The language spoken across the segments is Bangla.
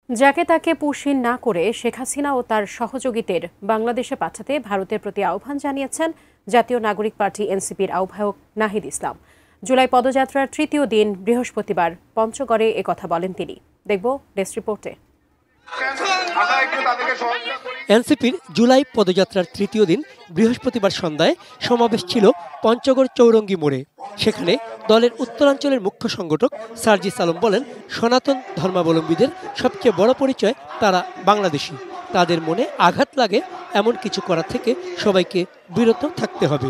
যাকে তাকে পুষিন না করে শেখ হাসিনা ও তার সহযোগীদের বাংলাদেশে পাঠাতে ভারতের প্রতি আহ্বান জানিয়েছেন জাতীয় নাগরিক পার্টি এনসিপির আহ্বায়ক নাহিদ ইসলাম। জুলাই পদযাত্রার তৃতীয় দিন বৃহস্পতিবার পঞ্চগড়ে একথা বলেন তিনি। দেখব ডেস্ক রিপোর্টে। এনসিপির জুলাই পদযাত্রার তৃতীয় দিন বৃহস্পতিবার সন্ধ্যায় সমাবেশ ছিল পঞ্চগড় চৌরঙ্গী মোড়ে। সেখানে দলের উত্তরাঞ্চলের মুখ্য সংগঠক সার্জিস আলম বলেন, সনাতন ধর্মাবলম্বীদের সবচেয়ে বড় পরিচয় তারা বাংলাদেশি। তাদের মনে আঘাত লাগে এমন কিছু করা থেকে সবাইকে বিরত থাকতে হবে।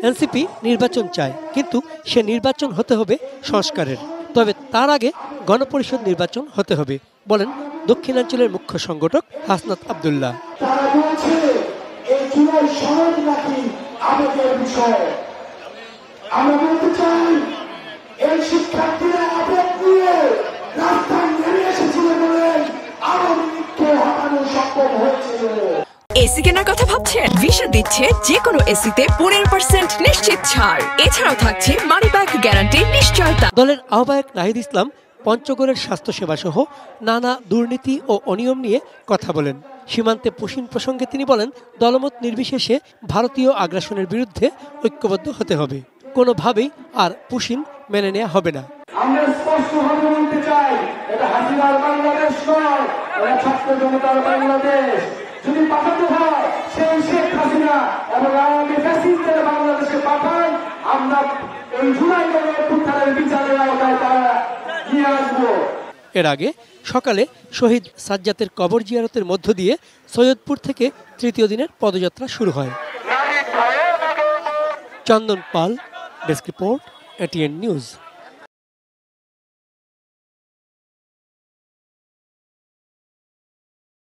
এনসিপি নির্বাচন চায়, কিন্তু সে নির্বাচন হতে হবে সংস্কারের। তবে তার আগে গণপরিষদ নির্বাচন হতে হবে বলেন দক্ষিণাঞ্চলের মুখ্য সংগঠক হাসনাত আব্দুল্লাহ। এসি কেনার কথা ভাবছেন? ভিশন দিচ্ছে যে কোনো এসিতে 15% নিশ্চিত ছাড়। এছাড়াও থাকছে মানি ব্যাক গ্যারান্টি নিশ্চয়তা। দলের আহ্বায়ক নাহিদ ইসলাম পঞ্চগড়ের স্বাস্থ্যসেবা সহ নানা দুর্নীতি ও অনিয়ম নিয়ে কথা বলেন। সীমান্তে পুশিন প্রসঙ্গে তিনি বলেন, দলমত নির্বিশেষে ভারতীয় আগ্রাসনের বিরুদ্ধে ঐক্যবদ্ধ হতে হবে। কোনোভাবেই আর পুশিন মেনে নেওয়া হবে না। আমরা স্পষ্টভাবে বলতে চাই, এটা হাসিনার বাংলাদেশ নয়, এটা ছাত্র জনতার বাংলাদেশ। যদি পাঠাতে হয় সেই শেখ হাসিনা এবং আওয়ামী ফ্যাসিস্টদের বাংলাদেশে পাঠান, আমরা এই জুলাই গণঅভ্যুত্থানের বিচারের আওতায় তারা নিয়ে আসবো। এর আগে সকালে শহীদ সাজ্জাদের কবর জিয়ারতের মধ্য দিয়ে সৈয়দপুর থেকে তৃতীয় দিনের পদযাত্রা শুরু হয়। চন্দন পাল, ডেস্ক রিপোর্ট, এটিএন নিউজ।